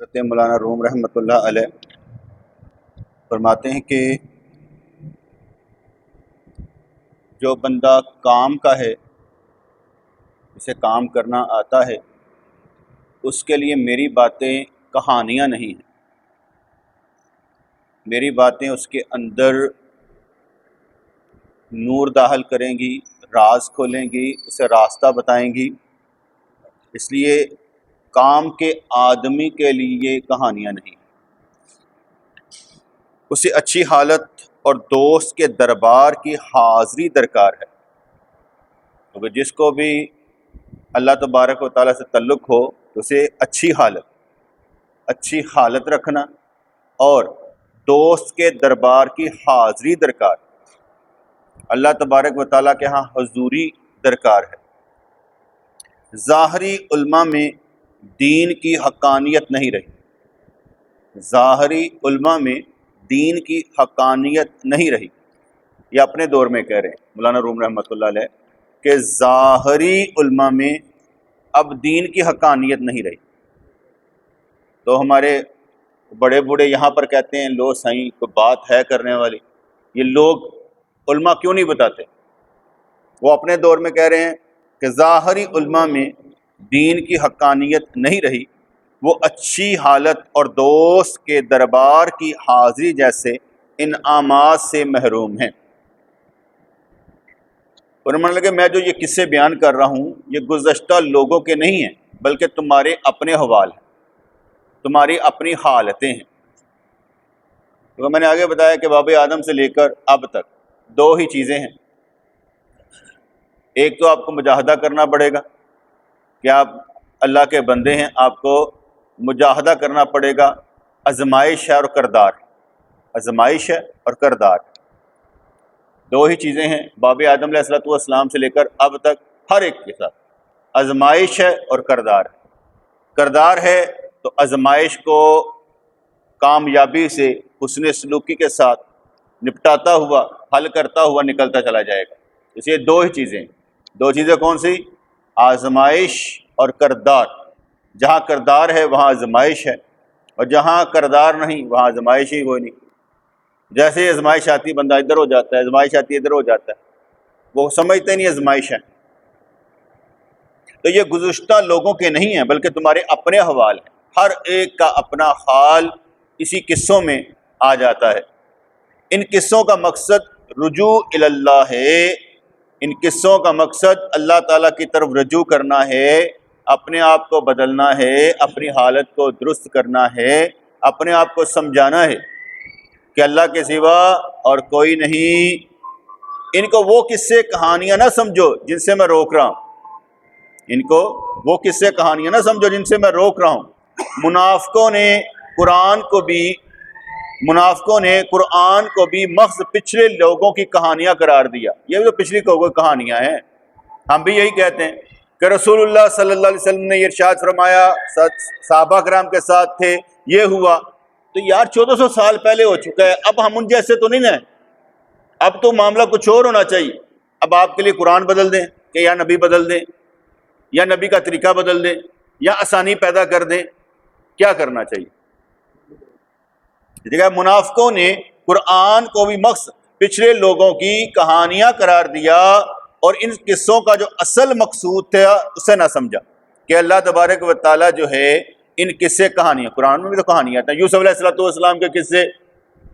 حضرت مولانا روم رحمۃ اللہ علیہ فرماتے ہیں کہ جو بندہ کام کا ہے، اسے کام کرنا آتا ہے، اس کے لیے میری باتیں کہانیاں نہیں ہیں۔ میری باتیں اس کے اندر نور داخل کریں گی، راز کھولیں گی، اسے راستہ بتائیں گی۔ اس لیے کام کے آدمی کے لیے کہانیاں نہیں، اسے اچھی حالت اور دوست کے دربار کی حاضری درکار ہے۔ کیونکہ جس کو بھی اللہ تبارک و تعالیٰ سے تعلق ہو تو اسے اچھی حالت رکھنا اور دوست کے دربار کی حاضری درکار، اللہ تبارک و تعالیٰ کے ہاں حضوری درکار ہے۔ ظاہری علماء میں دین کی حقانیت نہیں رہی، ظاہری علماء میں دین کی حقانیت نہیں رہی۔ یہ اپنے دور میں کہہ رہے ہیں مولانا روم رحمۃ اللہ علیہ کہ ظاہری علماء میں اب دین کی حقانیت نہیں رہی۔ تو ہمارے بڑے بوڑھے یہاں پر کہتے ہیں لو سائیں کوئی بات ہے کرنے والی، یہ لوگ علماء کیوں نہیں بتاتے؟ وہ اپنے دور میں کہہ رہے ہیں کہ ظاہری علماء میں دین کی حقانیت نہیں رہی، وہ اچھی حالت اور دوست کے دربار کی حاضری جیسے انعامات سے محروم ہیں۔ فرمانے لگے میں جو یہ قصے بیان کر رہا ہوں یہ گزشتہ لوگوں کے نہیں ہیں، بلکہ تمہارے اپنے حوال ہیں، تمہاری اپنی حالتیں ہیں۔ تو میں نے آگے بتایا کہ باب آدم سے لے کر اب تک دو ہی چیزیں ہیں۔ ایک تو آپ کو مجاہدہ کرنا پڑے گا کہ آپ اللہ کے بندے ہیں، آپ کو مجاہدہ کرنا پڑے گا، آزمائش ہے اور کردار، آزمائش ہے اور کردار، دو ہی چیزیں ہیں باب آدم علیہ السلام سے لے کر اب تک ہر ایک کے ساتھ، آزمائش ہے اور کردار ہے۔ کردار ہے تو آزمائش کو کامیابی سے حسن سلوکی کے ساتھ نپٹاتا ہوا، حل کرتا ہوا نکلتا چلا جائے گا۔ اس لیے دو ہی چیزیں ہیں۔ دو چیزیں کون سی؟ آزمائش اور کردار۔ جہاں کردار ہے وہاں آزمائش ہے، اور جہاں کردار نہیں وہاں آزمائش ہی کوئی نہیں۔ جیسے ہی آزمائش آتی ہے بندہ ادھر ہو جاتا ہے، آزمائش آتی ہے ادھر ہو جاتا ہے، وہ سمجھتے نہیں آزمائش ہے۔ تو یہ گزشتہ لوگوں کے نہیں ہیں بلکہ تمہارے اپنے حوال ہیں۔ ہر ایک کا اپنا حال اسی قصوں میں آ جاتا ہے۔ ان قصوں کا مقصد رجوع الی اللہ ہے، ان قصوں کا مقصد اللہ تعالیٰ کی طرف رجوع کرنا ہے، اپنے آپ کو بدلنا ہے، اپنی حالت کو درست کرنا ہے، اپنے آپ کو سمجھانا ہے کہ اللہ کے سوا اور کوئی نہیں۔ ان کو وہ قصے کہانیاں نہ سمجھو جن سے میں روک رہا ہوں، ان کو وہ قصے کہانیاں نہ سمجھو جن سے میں روک رہا ہوں۔ منافقوں نے قرآن کو بھی محض پچھلے لوگوں کی کہانیاں قرار دیا۔ یہ جو پچھلی کہانیاں ہیں، ہم بھی یہی کہتے ہیں کہ رسول اللہ صلی اللہ علیہ وسلم نے یہ ارشاد فرمایا، صحابہ کرام کے ساتھ تھے، یہ ہوا۔ تو یار 1400 سال پہلے ہو چکا ہے، اب ہم ان جیسے تو نہیں ہیں، اب تو معاملہ کچھ اور ہونا چاہیے۔ اب آپ کے لیے قرآن بدل دیں کہ یا نبی بدل دیں، یا نبی کا طریقہ بدل دیں، یا آسانی پیدا کر دیں، کیا کرنا چاہیے؟ دیکھا منافقوں نے قرآن کو بھی مقصد پچھلے لوگوں کی کہانیاں قرار دیا، اور ان قصوں کا جو اصل مقصود تھا اسے نہ سمجھا کہ اللہ تبارک و تعالیٰ جو ہے ان قصے کہانیاں، قرآن میں بھی تو کہانیاں آتی ہیں، یوسف علیہ السلام کے قصے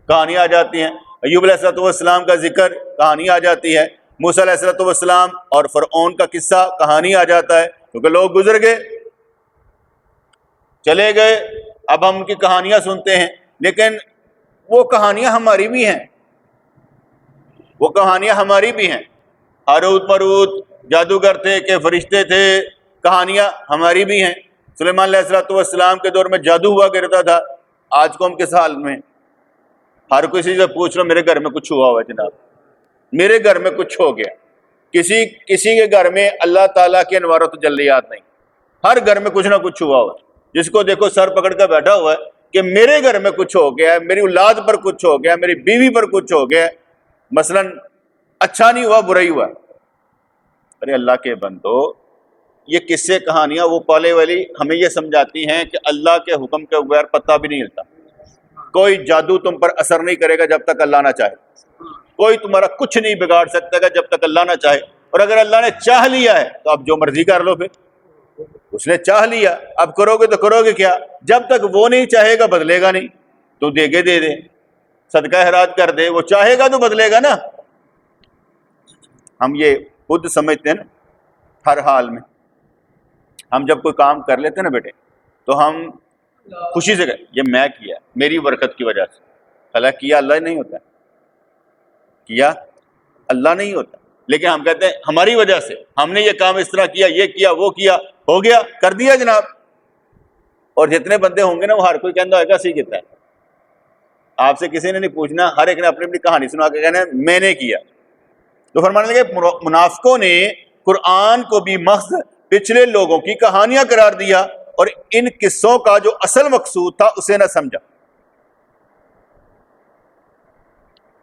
کہانیاں آ جاتی ہیں، ایوب علیہ السلام کا ذکر کہانی آ جاتی ہے، موسیٰ علیہ السلام اور فرعون کا قصہ کہانی آ جاتا ہے، کیونکہ لوگ گزر گئے، چلے گئے، اب ہم ان کی کہانیاں سنتے ہیں۔ لیکن وہ کہانیاں ہماری بھی ہیں، وہ کہانیاں ہماری بھی ہیں۔ ہاروت ماروت جادوگر تھے کہ فرشتے تھے، کہانیاں ہماری بھی ہیں۔ سلیمان علیہ السلام کے دور میں جادو ہوا کرتا تھا، آج قوم کس حال میں؟ ہر کسی سے پوچھ لو میرے گھر میں کچھ ہوا ہوا جناب، میرے گھر میں کچھ ہو گیا۔ کسی کے گھر میں اللہ تعالیٰ کے انوار و تجلیات نہیں، ہر گھر میں کچھ نہ کچھ ہوا ہوا۔ جس کو دیکھو سر پکڑ کر بیٹھا ہوا ہے کہ میرے گھر میں کچھ ہو گیا ہے، میری اولاد پر کچھ ہو گیا، میری بیوی پر کچھ ہو گیا، مثلا اچھا نہیں ہوا برا ہی ہوا۔ ارے اللہ کے بندو، یہ قصے کہانیاں وہ پالے والی ہمیں یہ سمجھاتی ہیں کہ اللہ کے حکم کے بغیر پتہ بھی نہیں ہلتا. کوئی جادو تم پر اثر نہیں کرے گا جب تک اللہ نہ چاہے. کوئی تمہارا کچھ نہیں بگاڑ سکتا گا جب تک اللہ نہ چاہے. اور اگر اللہ نے چاہ لیا ہے تو آپ جو مرضی کر لو. پھر اس نے چاہ لیا، اب کرو گے تو کرو گے کیا؟ جب تک وہ نہیں چاہے گا بدلے گا نہیں. تو دے گے دے دے، صدقہ خیرات کر دے، وہ چاہے گا تو بدلے گا نا. ہم یہ خود سمجھتے ہیں نا ہر حال میں. ہم جب کوئی کام کر لیتے ہیں نا بیٹے تو ہم خوشی سے کہیں یہ میں کیا، میری برکت کی وجہ سے. حالانکہ کیا اللہ نہیں ہوتا، کیا اللہ نہیں ہوتا، لیکن ہم کہتے ہیں ہماری وجہ سے، ہم نے یہ کام اس طرح کیا، یہ کیا، وہ کیا، ہو گیا، کر دیا جناب. اور جتنے بندے ہوں گے نا وہ ہر کوئی کہنا ہوگا سی کہتا ہے. آپ سے کسی نے نہیں پوچھنا، ہر ایک نے اپنی اپنی کہانی سنا کے کہنا ہے میں نے کیا. تو فرمانے لگے منافقوں نے قرآن کو بھی محض پچھلے لوگوں کی کہانیاں قرار دیا اور ان قصوں کا جو اصل مقصود تھا اسے نہ سمجھا.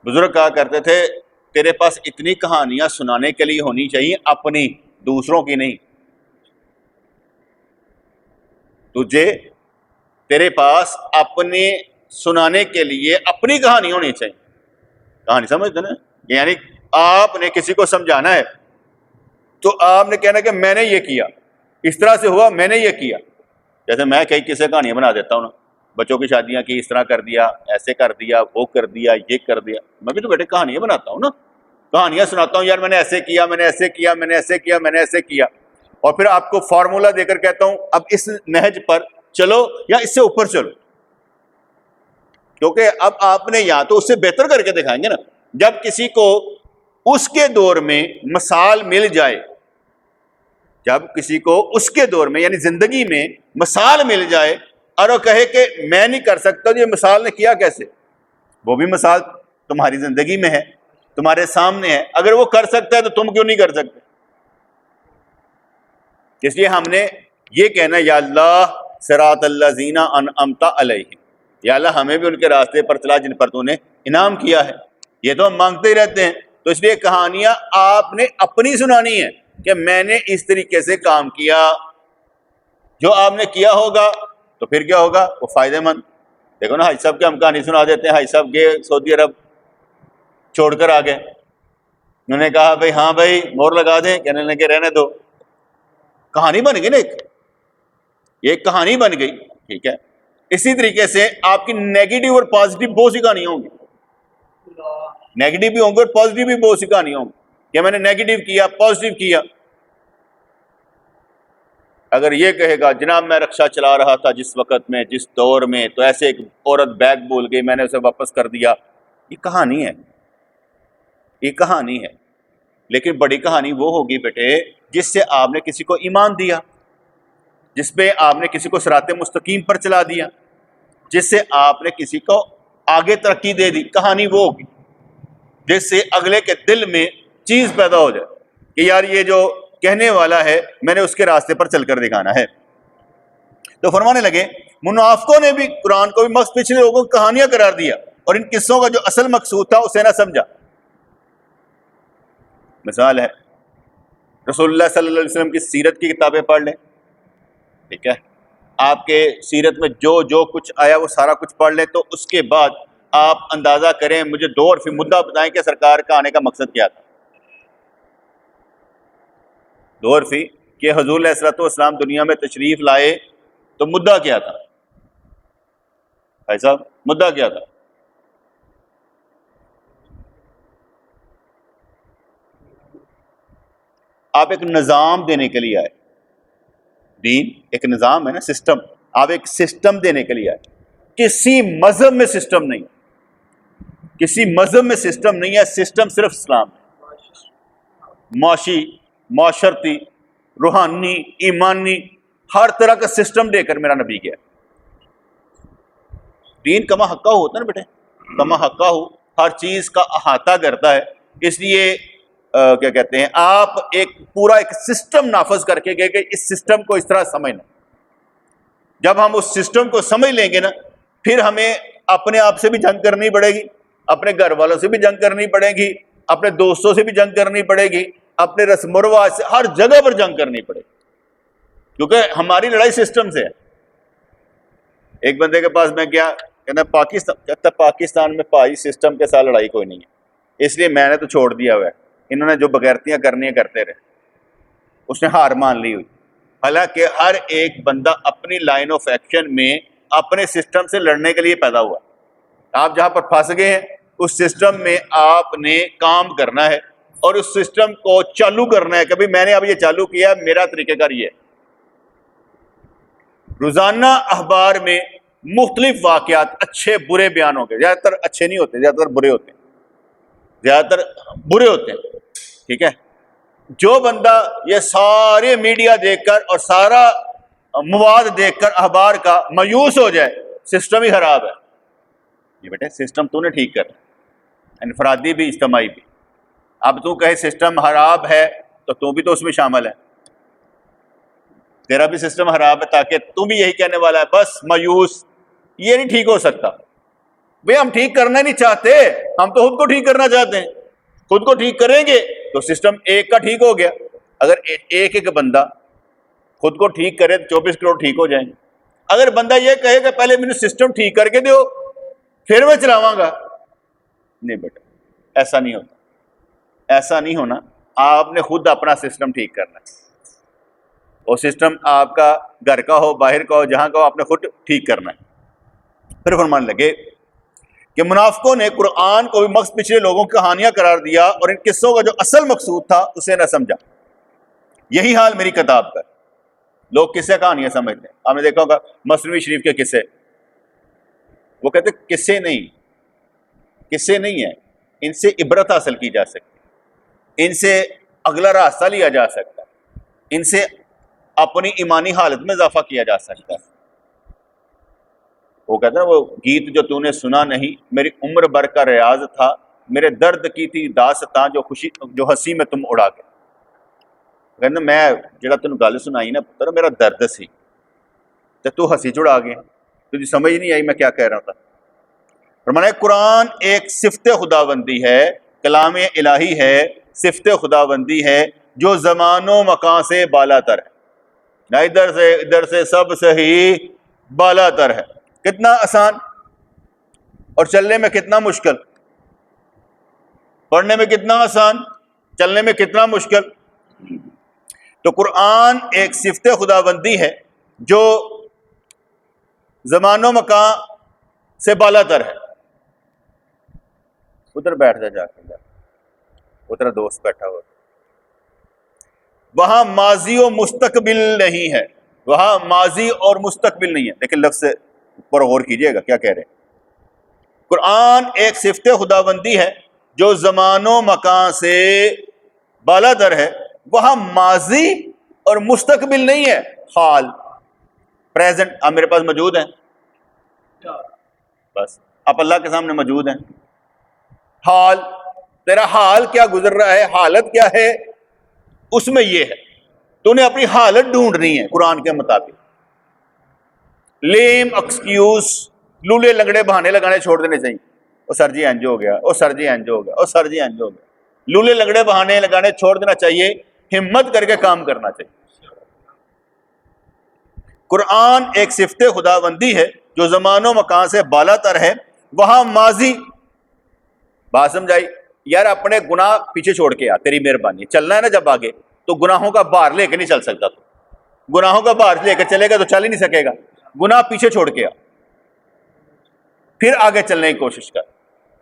بزرگ کہا کرتے تھے تیرے پاس اتنی کہانیاں سنانے کے لیے ہونی چاہیے، اپنی، دوسروں کی نہیں. تیرے پاس اپنے سنانے کے لیے اپنی کہانی ہونی چاہیے. کہانی سمجھتے نا، یعنی آپ نے کسی کو سمجھانا ہے تو آپ نے کہنا کہ میں نے یہ کیا، اس طرح سے ہوا، میں نے یہ کیا. جیسے میں کئی قصے کہانیاں بنا دیتا ہوں نا، بچوں کی شادیاں کی، اس طرح کر دیا، ایسے کر دیا، وہ کر دیا، یہ کر دیا. میں بھی تو بیٹے کہانیاں بناتا ہوں نا، کہانیاں سناتا ہوں، یار میں نے ایسے کیا، میں نے ایسے کیا، میں نے ایسے کیا، میں نے ایسے کیا. اور پھر آپ کو فارمولا دے کر کہتا ہوں اب اس نہج پر چلو یا اس سے اوپر چلو. کیونکہ اب آپ نے یا تو اس سے بہتر کر کے دکھائیں گے نا. جب کسی کو اس کے دور میں مثال مل جائے، جب کسی کو اس کے دور میں یعنی زندگی میں مثال مل جائے اور وہ کہے کہ میں نہیں کر سکتا، تو یہ مثال نے کیا کیسے؟ وہ بھی مثال تمہاری زندگی میں ہے، تمہارے سامنے ہے. اگر وہ کر سکتا ہے تو تم کیوں نہیں کر سکتے؟ اس لیے ہم نے یہ کہنا یا اللہ صراط الذین انعمت علیہم، یا اللہ ہمیں بھی ان کے راستے پر چلا جن پر تو نے انعام کیا ہے. یہ تو ہم مانگتے ہی رہتے ہیں. تو اس لیے کہانیاں آپ نے اپنی سنانی ہے کہ میں نے اس طریقے سے کام کیا. جو آپ نے کیا ہوگا تو پھر کیا ہوگا؟ وہ فائدہ مند. دیکھو نا حاج صاحب کے ہم کہانی سنا دیتے ہیں. حاج صاحب گئے سعودی عرب، چھوڑ کر آ گئے. انہوں نے کہا بھائی ہاں بھائی مور لگا دیں، کہنے لگے رہنے دو. کہانی بن گئی نا، ایک کہانی بن گئی. ٹھیک ہے، اسی طریقے سے آپ کی نیگیٹو اور پازیٹیو بہت سی کہانیاں ہوں گی. نیگیٹو بھی ہوں گے اور پازیٹیو بھی بہت سی کہانیاں ہوں گی کہ میں نے نیگیٹو کیا، پازیٹیو کیا. اگر یہ کہے گا جناب میں رکشہ چلا رہا تھا جس وقت میں، جس دور میں، تو ایسے ایک عورت بیگ بھول گئی، میں نے اسے واپس کر دیا. یہ کہانی ہے، یہ کہانی ہے. لیکن بڑی کہانی وہ ہوگی بیٹے جس سے آپ نے کسی کو ایمان دیا، جس پہ آپ نے کسی کو صراط مستقیم پر چلا دیا، جس سے آپ نے کسی کو آگے ترقی دے دی. کہانی وہ ہوگی جس سے اگلے کے دل میں چیز پیدا ہو جائے کہ یار یہ جو کہنے والا ہے میں نے اس کے راستے پر چل کر دکھانا ہے. تو فرمانے لگے منافقوں نے بھی قرآن کو بھی مقصد پچھلے لوگوں کو کہانیاں قرار دیا اور ان قصوں کا جو اصل مقصود تھا اسے نہ سمجھا. مثال ہے رسول اللہ صلی اللہ علیہ وسلم کی سیرت کی کتابیں پڑھ لیں. ٹھیک ہے، آپ کے سیرت میں جو جو کچھ آیا وہ سارا کچھ پڑھ لیں، تو اس کے بعد آپ اندازہ کریں، مجھے دو اور فی مدعا بتائیں کہ سرکار کا آنے کا مقصد کیا تھا. دو اور فی کہ حضور علیہ الصلوۃ والسلام دنیا میں تشریف لائے تو مدعا کیا تھا؟ بھائی صاحب مدعا کیا تھا؟ آپ ایک نظام دینے کے لیے آئے. دین ایک نظام ہے نا، سسٹم. آپ ایک سسٹم دینے کے لیے آئے. کسی مذہب میں سسٹم نہیں، کسی مذہب میں سسٹم نہیں ہے. سسٹم صرف اسلام ہے. معاشی، معاشرتی، روحانی، ایمانی، ہر طرح کا سسٹم دے کر میرا نبی گیا. دین کما حقہ ہوتا ہے نا بیٹے، کما حقہ ہو، ہر چیز کا احاطہ کرتا ہے. اس لیے کیا کہتے ہیں، آپ ایک پورا ایک سسٹم نافذ کر کے گئے کہ اس سسٹم کو اس طرح سمجھنا. جب ہم اس سسٹم کو سمجھ لیں گے نا، پھر ہمیں اپنے آپ سے بھی جنگ کرنی پڑے گی، اپنے گھر والوں سے بھی جنگ کرنی پڑے گی، اپنے دوستوں سے بھی جنگ کرنی پڑے گی، اپنے رسم و رواج سے ہر جگہ پر جنگ کرنی پڑے گی. کیونکہ ہماری لڑائی سسٹم سے ہے. ایک بندے کے پاس میں گیا, کہنا کہتا پاکستان میں پائی سسٹم کے ساتھ لڑائی کوئی نہیں ہے, اس لیے میں نے تو چھوڑ دیا ہوا ہے, انہوں نے جو بغیرتیاں کرنی ہیں کرتے رہے. اس نے ہار مان لی ہوئی. حالانکہ ہر ایک بندہ اپنی لائن آف ایکشن میں اپنے سسٹم سے لڑنے کے لیے پیدا ہوا. آپ جہاں پر پھنس گئے ہیں اس سسٹم میں آپ نے کام کرنا ہے اور اس سسٹم کو چالو کرنا ہے. کبھی میں نے اب یہ چالو کیا, میرا طریقہ کار یہ ہے. روزانہ اخبار میں مختلف واقعات اچھے برے بیان ہوں گے. زیادہ تر اچھے نہیں ہوتے, زیادہ تر برے ہوتے ہیں, زیادہ تر برے ہوتے ہیں. ٹھیک ہے, جو بندہ یہ سارے میڈیا دیکھ کر اور سارا مواد دیکھ کر اخبار کا مایوس ہو جائے, سسٹم ہی خراب ہے. یہ بیٹے سسٹم تو نے ٹھیک کرنا, انفرادی بھی اجتماعی بھی. اب تو کہے سسٹم خراب ہے تو بھی تو اس میں شامل ہے, تیرا بھی سسٹم خراب ہے, تاکہ تو بھی یہی کہنے والا ہے بس مایوس. یہ نہیں ٹھیک ہو سکتا بھئی, ہم ٹھیک کرنا نہیں چاہتے, ہم تو خود کو ٹھیک کرنا چاہتے ہیں. خود کو ٹھیک کریں گے تو سسٹم ایک کا ٹھیک ہو گیا. اگر ایک بندہ خود کو ٹھیک کرے تو 24 کروڑ ٹھیک ہو جائیں گے. اگر بندہ یہ کہے کہ پہلے مجھے سسٹم ٹھیک کر کے دیو پھر میں چلاواں گا, نہیں بیٹا ایسا نہیں ہوتا, ایسا نہیں ہونا. آپ نے خود اپنا سسٹم ٹھیک کرنا ہے. وہ سسٹم آپ کا گھر کا ہو, باہر کا ہو, جہاں کا ہو, آپ نے خود ٹھیک کرنا ہے. پھر فرمان لگے کہ منافقوں نے قرآن کو بھی مقصد پچھلے لوگوں کی کہانیاں قرار دیا اور ان قصوں کا جو اصل مقصود تھا اسے نہ سمجھا. یہی حال میری کتاب کا. لوگ قصے کہانیاں سمجھتے ہیں. آپ نے دیکھا ہوگا مثنوی شریف کے قصے, وہ کہتے قصے نہیں ہیں, ان سے عبرت حاصل کی جا سکتی, ان سے اگلا راستہ لیا جا سکتا ہے, ان سے اپنی ایمانی حالت میں اضافہ کیا جا سکتا ہے. وہ کہتا ہے وہ گیت جو تو نے سنا نہیں, میری عمر بھر کا ریاض تھا, میرے درد کی تھی داستاں جو ہنسی میں تم اڑا گئے. کہنا میں جڑا تین گل سنائی نا پتر, میرا درد سی تے تو ہنسی چڑا گیا, تجھے سمجھ نہیں آئی میں کیا کہہ رہا تھا. فرمایا قرآن ایک صفت خداوندی ہے, کلام الہی ہے, صفت خداوندی ہے جو زمان و مکان سے بالا تر ہے. نہ ادھر سے سب سے ہی بالا تر ہے. کتنا آسان اور چلنے میں کتنا مشکل, پڑھنے میں کتنا آسان, چلنے میں کتنا مشکل. تو قرآن ایک صفت خداوندی ہے جو زمان و مکان سے بالا تر ہے. ادھر بیٹھ جا کے, ادھر دوست بیٹھا ہوا, وہاں ماضی و مستقبل نہیں ہے, وہاں ماضی اور مستقبل نہیں ہے. لیکن لفظ پر غور کیجئے گا کیا کہہ رہے ہیں. قرآن ایک صفت خداوندی ہے جو زمان و مکان سے بالا تر ہے, وہاں ماضی اور مستقبل نہیں ہے, حال پریزنٹ. آپ میرے پاس موجود ہیں, بس آپ اللہ کے سامنے موجود ہیں. حال, تیرا حال کیا گزر رہا ہے, حالت کیا ہے, اس میں یہ ہے. تو نے اپنی حالت ڈھونڈنی ہے قرآن کے مطابق. لیم ایکسکیوز, لولے لنگڑے بہانے لگانے چھوڑ دینے چاہیے. او سر جی انج ہو گیا, او سر جی انج ہو گیا, او سر جی انج ہو گیا. لولے لنگڑے بہانے لگانے چھوڑ دینا چاہیے, ہمت کر کے کام کرنا چاہیے. قرآن ایک صفت خداوندی ہے جو زمان و مکان سے بالا تر ہے, وہاں ماضی. بات سمجھائی یار, اپنے گناہ پیچھے چھوڑ کے آ, تیری مہربانی. چلنا ہے نا جب آگے تو گناہوں کا بھار لے کے نہیں چل سکتا. تو گناہوں کا بھار لے کے چلے گا تو چل ہی نہیں سکے گا. گناہ پیچھے چھوڑ کے آ, پھر آگے چلنے کی کوشش کر.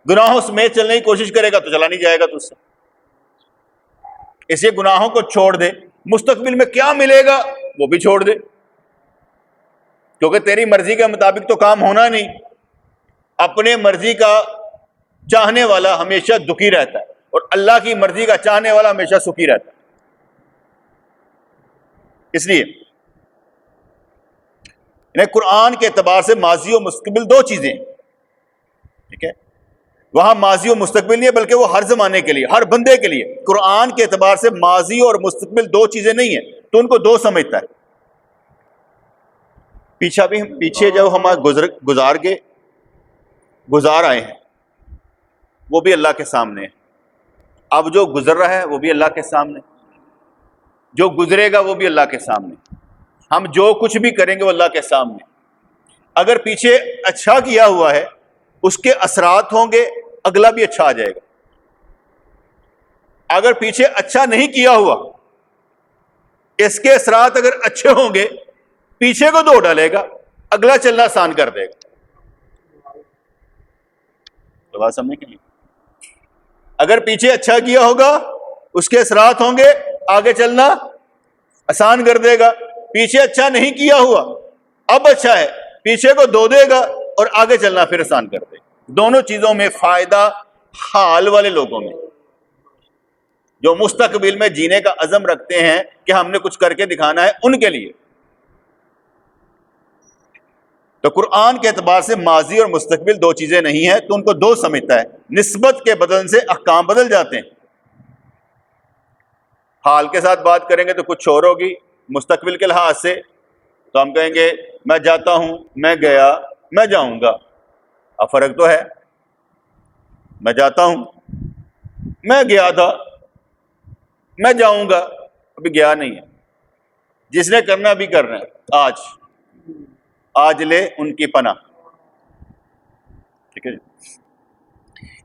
گناہوں سمیت چلنے کی کوشش کرے گا تو چلا نہیں جائے گا تجھ سے. اس لیے گناہوں کو چھوڑ دے, مستقبل میں کیا ملے گا وہ بھی چھوڑ دے, کیونکہ تیری مرضی کے مطابق تو کام ہونا نہیں. اپنے مرضی کا چاہنے والا ہمیشہ دکھی رہتا ہے اور اللہ کی مرضی کا چاہنے والا ہمیشہ سکھی رہتا ہے. اس لیے قرآن کے اعتبار سے ماضی و مستقبل دو چیزیں ہیں. ٹھیک ہے, وہاں ماضی و مستقبل نہیں ہے بلکہ وہ ہر زمانے کے لیے, ہر بندے کے لیے. قرآن کے اعتبار سے ماضی اور مستقبل دو چیزیں نہیں ہیں, تو ان کو دو سمجھتا ہے. پیچھے جب ہم گزار آئے ہیں وہ بھی اللہ کے سامنے ہے. اب جو گزر رہا ہے وہ بھی اللہ کے سامنے, جو گزرے گا وہ بھی اللہ کے سامنے. ہم جو کچھ بھی کریں گے وہ اللہ کے سامنے. اگر پیچھے اچھا کیا ہوا ہے اس کے اثرات ہوں گے، اگلا بھی اچھا آ جائے گا. اگر پیچھے اچھا نہیں کیا ہوا، اس کے اثرات اگر اچھے ہوں گے، پیچھے کو دو ڈالے گا، اگلا چلنا آسان کر دے گا. تو بات سمجھیں کہ نہیں؟ اگر پیچھے اچھا کیا ہوگا اس کے اثرات ہوں گے، آگے چلنا آسان کر دے گا. پیچھے اچھا نہیں کیا ہوا، اب اچھا ہے، پیچھے کو دو دے گا اور آگے چلنا پھر آسان کر دے گا. دونوں چیزوں میں فائدہ حال والے لوگوں میں، جو مستقبل میں جینے کا عزم رکھتے ہیں کہ ہم نے کچھ کر کے دکھانا ہے، ان کے لیے. تو قرآن کے اعتبار سے ماضی اور مستقبل دو چیزیں نہیں ہیں، تو ان کو دو سمجھتا ہے. نسبت کے بدلنے سے احکام بدل جاتے ہیں. حال کے ساتھ بات کریں گے تو کچھ اور ہوگی، مستقبل کے لحاظ سے تو ہم کہیں گے میں جاتا ہوں، میں گیا، میں جاؤں گا. اب فرق تو ہے، میں جاتا ہوں، میں گیا تھا، میں جاؤں گا، ابھی گیا نہیں ہے. جس نے کرنا بھی کرنا ہے، آج لے ان کی پناہ. ٹھیک ہے جی.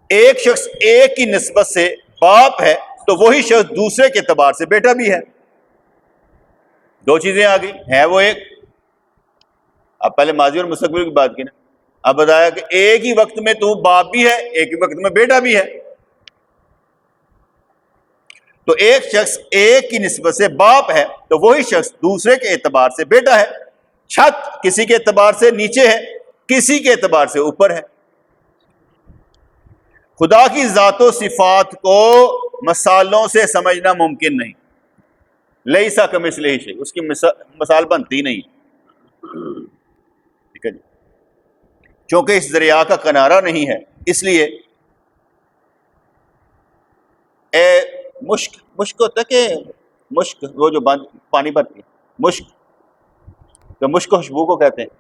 ایک شخص ایک کی نسبت سے باپ ہے تو وہی شخص دوسرے کے اعتبار سے بیٹا بھی ہے. دو چیزیں آ گئی ہیں، وہ ایک. اب پہلے ماضی اور مستقبل کی بات کی نا، اب بتایا کہ ایک ہی وقت میں تو باپ بھی ہے، ایک ہی وقت میں بیٹا بھی ہے. تو ایک شخص ایک کی نسبت سے باپ ہے تو وہی شخص دوسرے کے اعتبار سے بیٹا ہے. چھت کسی کے اعتبار سے نیچے ہے، کسی کے اعتبار سے اوپر ہے. خدا کی ذات و صفات کو مثالوں سے سمجھنا ممکن نہیں. لیسا کمثلہ شیء، اس کی مثال بنتی نہیں. ٹھیک ہے جی. چونکہ اس دریا کا کنارہ نہیں ہے، اس لیے مشک ہوتا ہے کہ مشک، وہ جو پانی بھرتی ہے، مشک، تو مشک خوشبو کو کہتے ہیں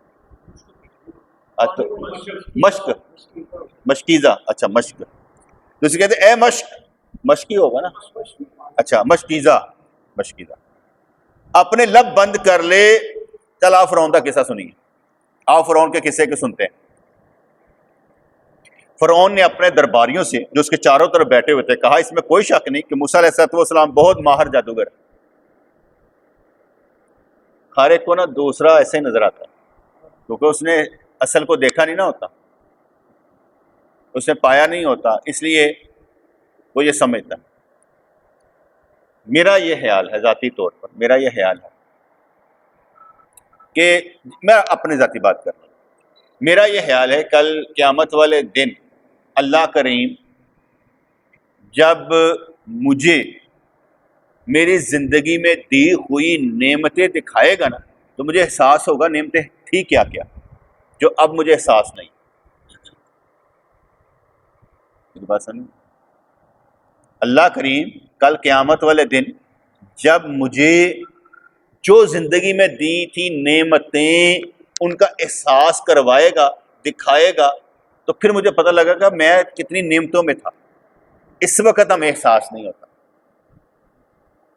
مشک، مشکیزہ. اچھا مشک، تو اسے کہتے ہیں اے مشک، مشکی ہوگا نا، اچھا مشکیزہ. مشکیزہ اپنے لب بند کر لے. چل آپ فرعون کا قصہ سنیے. آپ فرعون کے قصے کے سنتے ہیں. فرعون نے اپنے درباریوں سے جو اس کے چاروں طرف بیٹھے ہوئے تھے کہا اس میں کوئی شک نہیں کہ موسیٰ علیہ السلام بہت ماہر جادوگر. ہر ایک کو نا دوسرا ایسے ہی نظر آتا ہے، کیونکہ اس نے اصل کو دیکھا نہیں نہ ہوتا، اس نے پایا نہیں ہوتا، اس لیے وہ یہ سمجھتا. میرا یہ خیال ہے، ذاتی طور پر میرا یہ خیال ہے کہ میں اپنی ذاتی بات کر رہا ہوں. میرا یہ خیال ہے کل قیامت والے دن اللہ کریم جب مجھے میری زندگی میں دی ہوئی نعمتیں دکھائے گا نا، تو مجھے احساس ہوگا نعمتیں تھی کیا کیا جو اب مجھے احساس نہیں. بات سمجھ؟ اللہ کریم کل قیامت والے دن جب مجھے جو زندگی میں دی تھی نعمتیں ان کا احساس کروائے گا، دکھائے گا، تو پھر مجھے پتہ لگا کہ میں کتنی نعمتوں میں تھا. اس وقت ہمیں احساس نہیں ہوتا.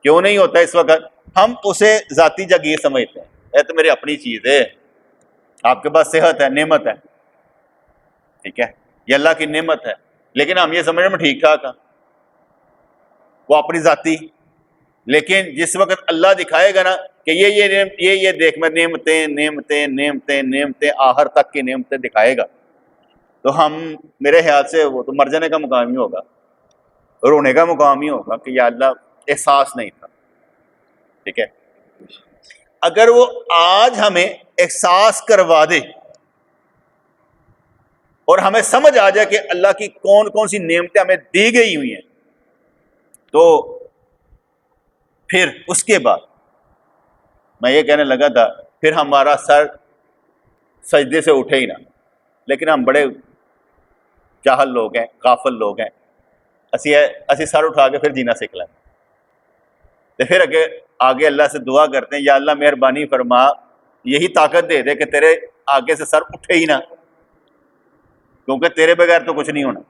کیوں نہیں ہوتا اس وقت؟ ہم اسے ذاتی جگہ سمجھتے ہیں، یہ تو میری اپنی چیز ہے. آپ کے پاس صحت ہے، نعمت ہے، ٹھیک ہے، یہ اللہ کی نعمت ہے، لیکن ہم یہ سمجھنے میں ٹھیک ٹھاک ہے، وہ اپنی ذاتی. لیکن جس وقت اللہ دکھائے گا نا کہ یہ دیکھ میں نعمتیں نعمتیں نعمتیں نعمتیں آخر تک کی نعمتیں دکھائے گا، تو ہم میرے خیال سے وہ تو مر جانے کا مقام ہی ہوگا، رونے کا مقام ہی ہوگا کہ یا اللہ احساس نہیں تھا. ٹھیک ہے. اگر وہ آج ہمیں احساس کروا دے اور ہمیں سمجھ آ جائے کہ اللہ کی کون کون سی نعمتیں ہمیں دی گئی ہوئی ہیں، تو پھر اس کے بعد میں یہ کہنے لگا تھا پھر ہمارا سر سجدے سے اٹھے ہی نہ. لیکن ہم بڑے جاہل لوگ ہیں، غافل لوگ ہیں، اسی سر اٹھا کے پھر جینا سیکھ لیں. تو پھر آگے اللہ سے دعا کرتے ہیں یا اللہ مہربانی فرما یہی طاقت دے دے کہ تیرے آگے سے سر اٹھے ہی نہ، کیونکہ تیرے بغیر تو کچھ نہیں ہونا.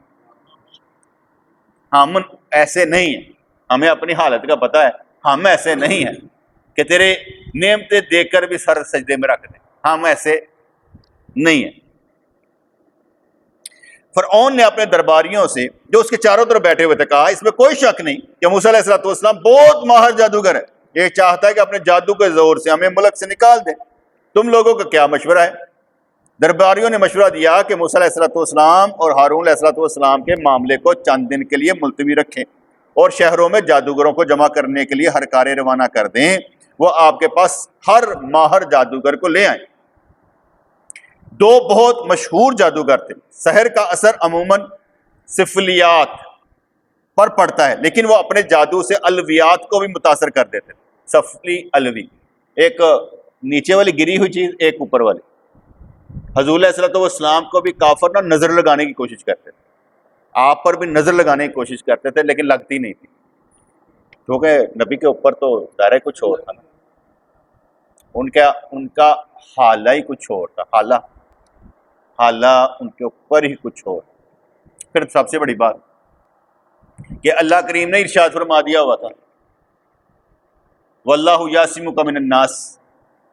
ہم ایسے نہیں ہیں، ہمیں اپنی حالت کا پتہ ہے، ہم ایسے نہیں ہیں. کہ تیرے نعمتیں دیکھ کر بھی سر سجدے میں رکھ دیں. ہم ایسے نہیں ہیں. فرعون نے اپنے درباریوں سے جو اس کے چاروں طرف بیٹھے ہوئے تھے کہا اس میں کوئی شک نہیں کہ موسیٰ علیہ السلام بہت ماہر جادوگر ہے. یہ چاہتا ہے کہ اپنے جادو کے زور سے ہمیں ملک سے نکال دے. تم لوگوں کا کیا مشورہ ہے؟ درباریوں نے مشورہ دیا کہ موسیٰ علیہ السلام اور ہارون علیہ السلام کے معاملے کو چند دن کے لیے ملتوی رکھیں اور شہروں میں جادوگروں کو جمع کرنے کے لیے ہر کارے روانہ کر دیں. وہ آپ کے پاس ہر ماہر جادوگر کو لے آئیں. دو بہت مشہور جادوگر تھے. سحر کا اثر عموماً سفلیات پر پڑتا ہے لیکن وہ اپنے جادو سے الویات کو بھی متاثر کر دیتے تھے. سفلی الوی، ایک نیچے والی گری ہوئی چیز، ایک اوپر والی. حضور علیہ السلام کو بھی کافر نہ نظر لگانے کی کوشش کرتے تھے. آپ پر بھی نظر لگانے کی کوشش کرتے تھے لیکن لگتی نہیں تھی کیونکہ نبی کے اوپر تو ظاہر کچھ اور تھا نا. ان کا حالہ ہی کچھ اور تھا. حالہ ان کے اوپر ہی کچھ اور. پھر سب سے بڑی بات کہ اللہ کریم نے ارشاد فرما دیا ہوا تھا واللہ یعصمک من الناس،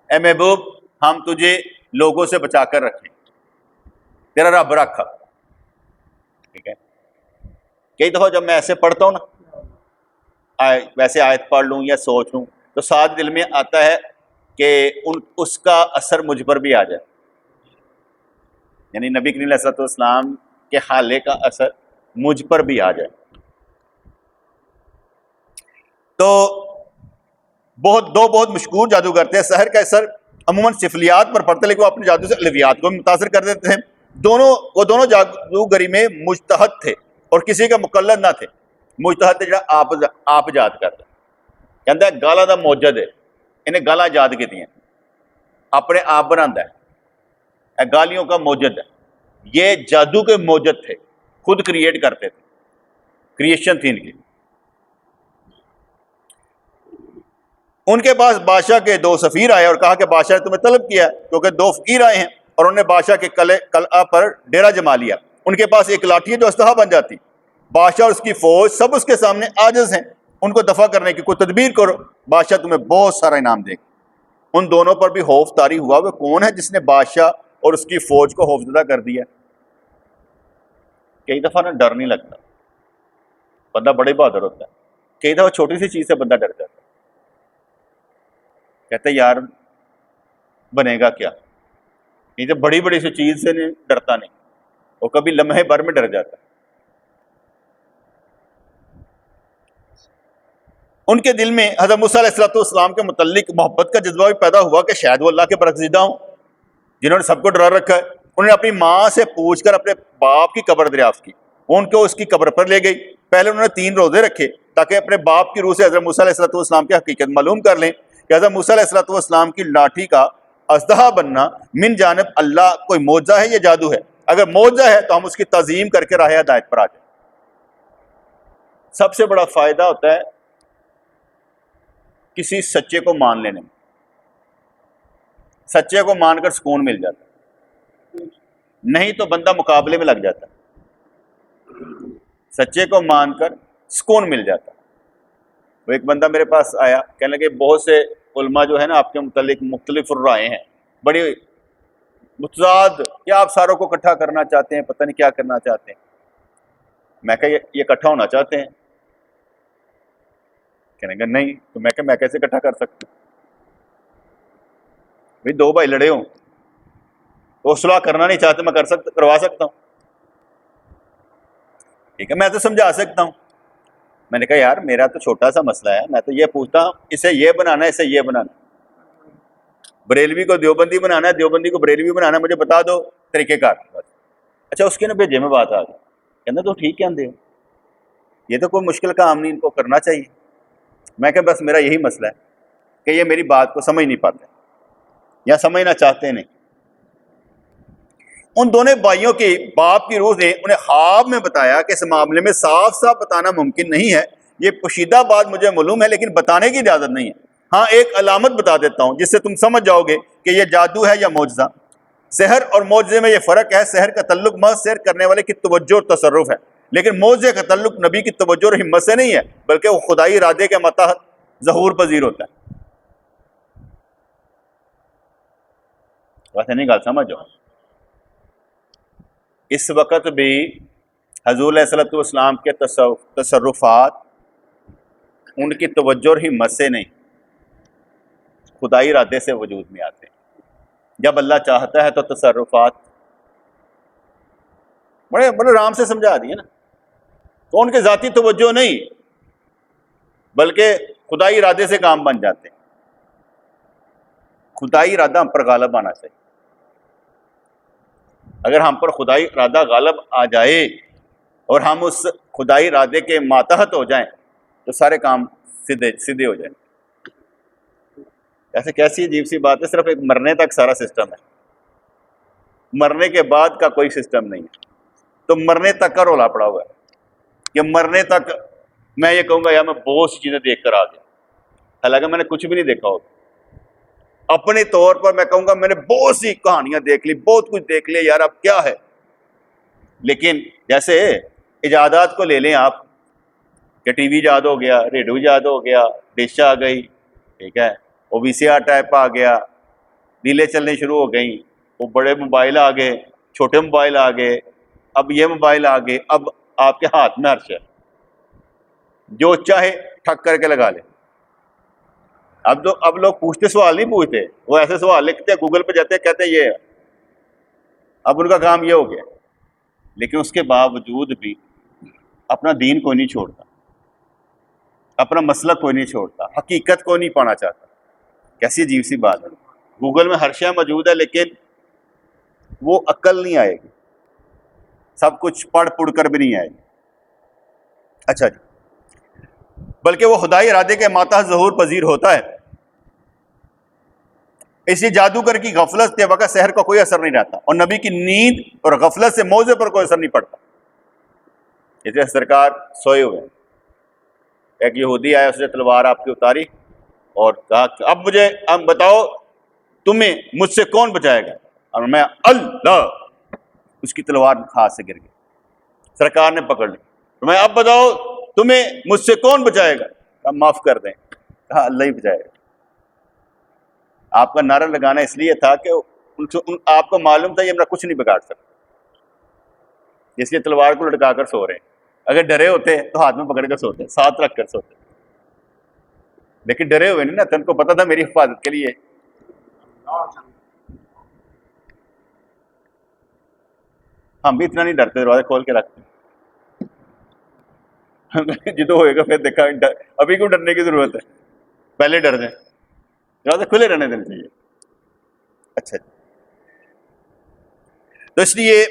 اے محبوب ہم تجھے لوگوں سے بچا کر رکھیں، تیرا رب رکھا. ٹھیک ہے. کئی دفعہ جب میں ایسے پڑھتا ہوں نا، ویسے آیت پڑھ لوں یا سوچ لوں تو ساتھ دل میں آتا ہے کہ اس کا اثر مجھ پر بھی آ جائے. یعنی نبی کریم علیہ السلام کے حالے کا اثر مجھ پر بھی آ جائے. تو دو بہت مشہور جادوگر تھے. سحر کا اثر عموماً سفلیات پر پڑتا لیکن وہ اپنے جادو سے الویات کو متاثر کر دیتے تھے. وہ دونوں جادوگری میں مجتہد تھے اور کسی کا مقلد نہ تھے. مجتہد جڑا آپ یاد کرتا کہتا ہے گالا دا موجد ہے، انہیں گالا یاد کی دیں، اپنے آپ بناتا ہے، گالیوں کا موجد ہے. یہ جادو کے موجد تھے، خود کریٹ کرتے تھے، کریشن تھی ان کی. ان کے پاس بادشاہ کے دو سفیر آئے اور کہا کہ بادشاہ نے تمہیں طلب کیا کیونکہ دو فقیر آئے ہیں، اور انہوں نے بادشاہ کے قلعہ پر ڈیرا جما لیا. ان کے پاس ایک لاٹھی ہے جو اسلحہ بن جاتی. بادشاہ اور اس کی فوج سب اس کے سامنے عاجز ہیں، ان کو دفع کرنے کی کوئی تدبیر کرو، بادشاہ تمہیں بہت سارا انعام دے گا. ان دونوں پر بھی خوف طاری ہوا. وہ کون ہے جس نے بادشاہ اور اس کی فوج کو خوفزدہ کر دیا؟ کئی دفعہ نا ڈر نہیں لگتا، بندہ بڑے بہادر ہوتا ہے. کئی دفعہ چھوٹی سی چیز سے بندہ ڈر جاتا ہے، کہتے ہیں یار بنے گا کیا. یہ تو بڑی بڑی سی چیز سے نہیں ڈرتا نہیں، وہ کبھی لمحے بھر میں ڈر جاتا ہے. ان کے دل میں حضرت موسیٰ علیہ السلام کے متعلق محبت کا جذبہ بھی پیدا ہوا کہ شاید وہ اللہ کے برگزیدہ ہوں جنہوں نے سب کو ڈرا رکھا ہے. انہوں نے اپنی ماں سے پوچھ کر اپنے باپ کی قبر دریافت کی. وہ ان کو اس کی قبر پر لے گئی. پہلے انہوں نے 3 روزے رکھے تاکہ اپنے باپ کی روح سے حضرت موسیٰ علیہ السلام کی حقیقت معلوم کر لیں کہ حضرت موسیٰ علیہ السلام کی لاٹھی کا اژدہا بننا من جانب اللہ کوئی معجزہ ہے یا جادو ہے. اگر معجزہ ہے تو ہم اس کی تعظیم کر کے راہ ہدایت پر آ جائیں. سب سے بڑا فائدہ ہوتا ہے کسی سچے کو مان لینے میں. سچے کو مان کر سکون مل جاتا ہے، نہیں تو بندہ مقابلے میں لگ جاتا ہے. سچے کو مان کر سکون مل جاتا ہے. وہ ایک بندہ میرے پاس آیا، کہنے لگے بہت سے علماء جو ہے نا آپ کے متعلق مختلف رائے ہیں، بڑی متضاد، کیا آپ ساروں کو اکٹھا کرنا چاہتے ہیں، پتہ نہیں کیا کرنا چاہتے ہیں. میں کہا یہ اکٹھا ہونا چاہتے ہیں؟ کہنے گا نہیں. تو میں کہا میں کیسے اکٹھا کر سکتا ہوں؟ بھائی 2 بھائی لڑے ہوں تو صلح کرنا نہیں چاہتے، میں کروا سکتا ہوں. ٹھیک ہے، میں تو سمجھا سکتا ہوں. میں نے کہا یار میرا تو چھوٹا سا مسئلہ ہے، میں تو یہ پوچھتا ہوں اسے یہ بنانا ہے، اسے یہ بنانا، بریلوی کو دیوبندی بنانا ہے، دیوبندی کو بریلوی بنانا ہے، مجھے بتا دو طریقہ کار. اچھا اس کے نا بھیجے میں بات آ گئی. کہنا تو ٹھیک ہے، یہ تو کوئی مشکل کام نہیں، ان کو کرنا چاہیے. میں کہ بس میرا یہی مسئلہ ہے کہ یہ میری بات کو سمجھ نہیں پاتے یا سمجھنا چاہتے نہیں. ان دونوں بھائیوں کے باپ کی روح نے انہیں خواب میں بتایا کہ اس معاملے میں صاف صاف بتانا ممکن نہیں ہے. یہ پوشیدہ بات مجھے معلوم ہے لیکن بتانے کی اجازت نہیں ہے. ہاں ایک علامت بتا دیتا ہوں جس سے تم سمجھ جاؤ گے کہ یہ جادو ہے یا معجزہ. سحر اور معجزے میں یہ فرق ہے. سحر کا تعلق محض سحر کرنے والے کی توجہ اور تصرف ہے، لیکن معجزے کا تعلق نبی کی توجہ اور ہمت سے نہیں ہے، بلکہ وہ خدائی ارادے کے متحد ظہور پذیر ہوتا ہے. ویسے نہیں گل سمجھو، اس وقت بھی حضور علیہ الصلوۃ والسلام کے تصرفات ان کی توجہ اور ہمت سے نہیں، خدائی ارادے سے وجود میں آتے ہیں۔ جب اللہ چاہتا ہے تو تصرفات بڑے آرام سے سمجھا دیے نا، تو ان کے ذاتی توجہ نہیں بلکہ خدائی ارادے سے کام بن جاتے ہیں۔ خدائی ارادہ ہم پر غالب آنا چاہیے۔ اگر ہم پر خدائی ارادہ غالب آ جائے اور ہم اس خدائی ارادے کے ماتحت ہو جائیں تو سارے کام سیدھے ہو جائیں۔ ایسے کیسی عجیب سی بات ہے، صرف ایک مرنے تک سارا سسٹم ہے، مرنے کے بعد کا کوئی سسٹم نہیں ہے۔ تو مرنے تک کا رولا پڑا ہوا ہے کہ مرنے تک میں یہ کہوں گا یار میں بہت سی چیزیں دیکھ کر آ گیا، حالانکہ میں نے کچھ بھی نہیں دیکھا ہوگا۔ اپنے طور پر میں کہوں گا میں نے بہت سی کہانیاں دیکھ لی، بہت کچھ دیکھ لیا، یار اب کیا ہے۔ لیکن جیسے ایجادات کو لے لیں آپ کہ ٹی وی ایجاد ہو گیا، ریڈیو ایجاد ہو گیا، ڈش آ گئی، ٹھیک ہے، وہ وی سی آر ٹائپ آ گیا، ریلیں چلنے شروع ہو گئیں، وہ بڑے موبائل آ گئے، چھوٹے موبائل آ گئے، اب یہ موبائل آ گئے، اب آپ کے ہاتھ میں عرش ہے، جو چاہے ٹھک کر کے لگا لے۔ اب لوگ پوچھتے سوال نہیں پوچھتے، وہ ایسے سوال لکھتے ہیں، گوگل پہ جاتے ہیں، کہتے ہیں یہ ہے۔ اب ان کا کام یہ ہو گیا، لیکن اس کے باوجود بھی اپنا دین کوئی نہیں چھوڑتا، اپنا مسلک کوئی نہیں چھوڑتا، حقیقت کو نہیں پانا چاہتا۔ کیسی عجیب سی بات ہے، گوگل میں ہر شے موجود ہے لیکن وہ عقل نہیں آئے گی، سب کچھ پڑھ کر بھی نہیں آئے گی۔ اچھا جی، بلکہ وہ خدائی ارادے کے ماتحت ظہور پذیر ہوتا ہے۔ اس لیے جادوگر کی غفلت کے وقت سحر کا کوئی اثر نہیں رہتا، اور نبی کی نیند اور غفلت سے موضع پر کوئی اثر نہیں پڑتا۔ جیسے سرکار سوئے ہوئے ہیں، ایک یہودی آیا، اس نے تلوار آپ کی اتاری اور کہا کہ اب مجھے بتاؤ تمہیں مجھ سے کون بچائے گا، اور میں اللہ، اس کی تلوار ہاتھ سے گر گئی، سرکار نے پکڑ لی۔ میں اب بتاؤ تمہیں مجھ سے کون بچائے گا، کہا معاف کر دیں، کہا اللہ ہی بچائے گا۔ آپ کا نعرہ لگانا اس لیے تھا کہ آپ کو معلوم تھا یہ میرا کچھ نہیں بگاڑ سکتا، اس لیے تلوار کو لٹکا کر سو رہے ہیں۔ اگر ڈرے ہوتے تو ہاتھ میں پکڑ کر سوتے، ساتھ رکھ کر سوتے، لیکن ڈرے ہوئے نہیں نا، تو ان کو پتا تھا میری حفاظت کے لیے۔ ہم بھی اتنا نہیں ڈرتے، دروازے کھول کے رکھتے جدو ہوئے گا پھر دیکھا، ابھی کیوں ڈرنے کی ضرورت ہے، پہلے ڈر جائیں، دروازے کھلے رہنے دینے چاہیے۔ اچھا، تو اس لیے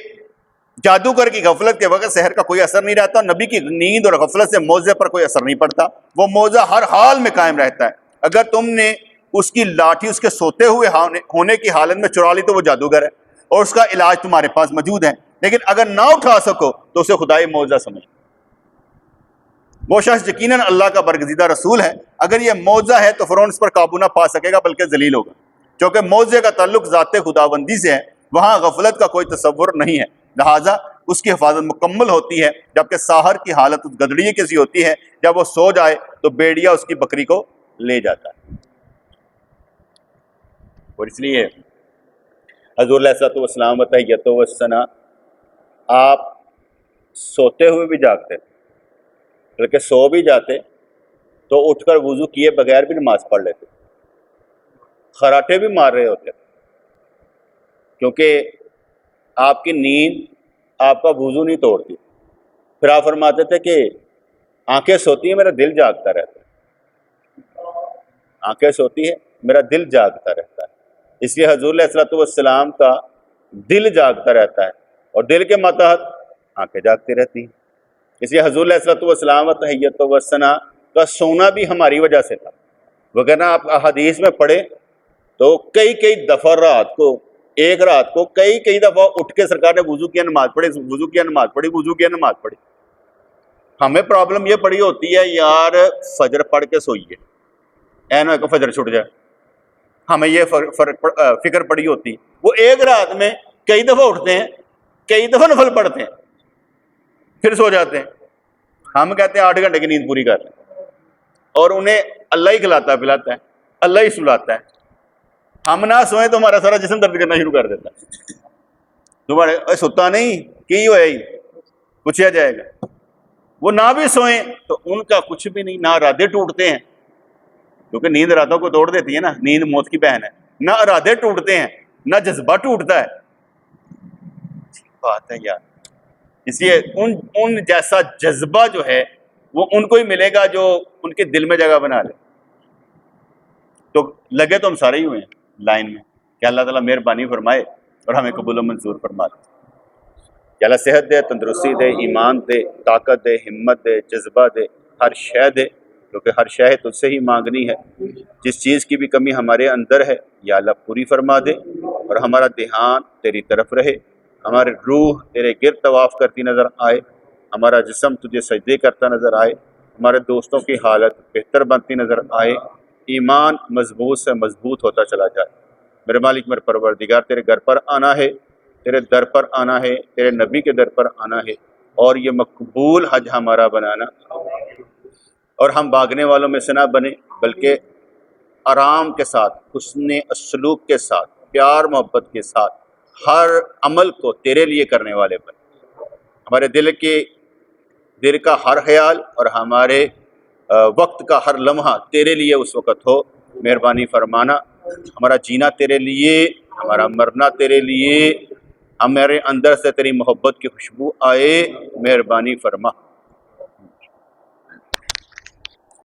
جادوگر کی غفلت کے وقت سحر کا کوئی اثر نہیں رہتا، نبی کی نیند اور غفلت سے موضع پر کوئی اثر نہیں پڑتا، وہ موضع ہر حال میں قائم رہتا ہے۔ اگر تم نے اس کی لاٹھی اس کے سوتے ہوئے ہونے کی حالت میں چرا لی تو وہ جادوگر ہے، اور اس کا علاج تمہارے پاس موجود ہے، لیکن اگر نہ اٹھا سکو تو اسے خدائی موضع سمجھ۔ وہ شخص یقیناً اللہ کا برگزیدہ رسول ہے، اگر یہ موضع ہے تو فرعون اس پر قابو نہ پا سکے گا بلکہ ذلیل ہوگا، کیونکہ موضع کا تعلق ذات خداوندی سے ہے، وہاں غفلت کا کوئی تصور نہیں ہے، لہٰذا اس کی حفاظت مکمل ہوتی ہے، جبکہ ساحر کی حالت اس گدڑیے کی سی ہوتی ہے، جب وہ سو جائے تو بیڑیا اس کی بکری کو لے جاتا ہے۔ اور اس لیے حضور علیہ الصلوۃ والسلام وتحیۃ والثناء آپ سوتے ہوئے بھی جاگتے، بلکہ سو بھی جاتے تو اٹھ کر وضو کیے بغیر بھی نماز پڑھ لیتے، خراٹے بھی مار رہے ہوتے، کیونکہ آپ کی نیند آپ کا وضو نہیں توڑتی۔ پھر آپ فرماتے تھے کہ آنکھیں سوتی ہیں میرا دل جاگتا رہتا ہے، آنکھیں سوتی ہے میرا دل جاگتا رہتا ہے۔ اس لیے حضور علیہ الصلوۃ والسلام کا دل جاگتا رہتا ہے، اور دل کے ماتحت آنکھیں جاگتی رہتی ہیں۔ اس لیے حضور علیہ الصلوۃ والسلام وتحیۃ والثناء کا سونا بھی ہماری وجہ سے تھا، وگرنہ آپ احادیث میں پڑھیں تو کئی دفعہ رات کو، ایک رات کو کئی دفعہ اٹھ کے سرکار نے وضو کیا، نماز پڑھی، وضو کیا، نماز پڑھی، وضو کیا، نماز پڑھی۔ ہمیں پرابلم یہ پڑی ہوتی ہے یار فجر پڑھ کے سوئیے، نہ کہ فجر چھٹ جائے، ہمیں یہ فکر پڑی ہوتی۔ وہ ایک رات میں کئی دفعہ اٹھتے ہیں، کئی دفعہ نفل پڑھتے ہیں، پھر سو جاتے ہیں۔ ہم کہتے ہیں 8 گھنٹے کی نیند پوری کر لیں، اور انہیں اللہ ہی کھلاتا ہے پلاتا ہے، اللہ ہی سلاتا ہے۔ ہم نہ سوئیں تو ہمارا سارا جسم درد کرنا شروع کر دیتا ہے. تمہارے سوتا نہیں کی ہوا ہی پوچھا جائے گا. وہ نہ بھی سوئیں تو ان کا کچھ بھی نہیں، نہ ارادے ٹوٹتے ہیں، کیونکہ نیند ارادوں کو توڑ دیتی ہے نا، نیند موت کی بہن ہے. نہ ارادے ٹوٹتے ہیں، نہ جذبہ ٹوٹتا ہے. بات ہے یار. اس لیے ان جیسا جذبہ جو ہے وہ ان کو ہی ملے گا جو ان کے دل میں جگہ بنا لے. تو لگے تو ہم سارے ہی ہوئے ہیں لائن میں کہ اللہ تعالیٰ مہربانی فرمائے اور ہمیں قبول و منظور فرما دے. کہ اللہ صحت دے، تندرستی دے، ایمان دے، طاقت دے، ہمت دے، جذبہ دے، ہر شے دے، کیونکہ ہر شے تجھ سے ہی مانگنی ہے. جس چیز کی بھی کمی ہمارے اندر ہے یا اللہ پوری فرما دے، اور ہمارا دھیان تیری طرف رہے، ہماری روح تیرے گرد طواف کرتی نظر آئے، ہمارا جسم تجھے سجدے کرتا نظر آئے، ہمارے دوستوں کی حالت بہتر بنتی نظر آئے، ایمان مضبوط سے مضبوط ہوتا چلا جائے. میرے مالک میرے پروردگار، تیرے گھر پر آنا ہے، تیرے در پر آنا ہے، تیرے نبی کے در پر آنا ہے، اور یہ مقبول حج ہمارا بنانا، اور ہم بھاگنے والوں میں سے نہ بنے بلکہ آرام کے ساتھ، حسن سلوک کے ساتھ، پیار محبت کے ساتھ ہر عمل کو تیرے لیے کرنے والے بنے. ہمارے دل کا ہر خیال اور ہمارے وقت کا ہر لمحہ تیرے لیے اس وقت ہو. مہربانی فرمانا. ہمارا جینا تیرے لیے، ہمارا مرنا تیرے لیے، ہمارے اندر سے تیری محبت کی خوشبو آئے. مہربانی فرما.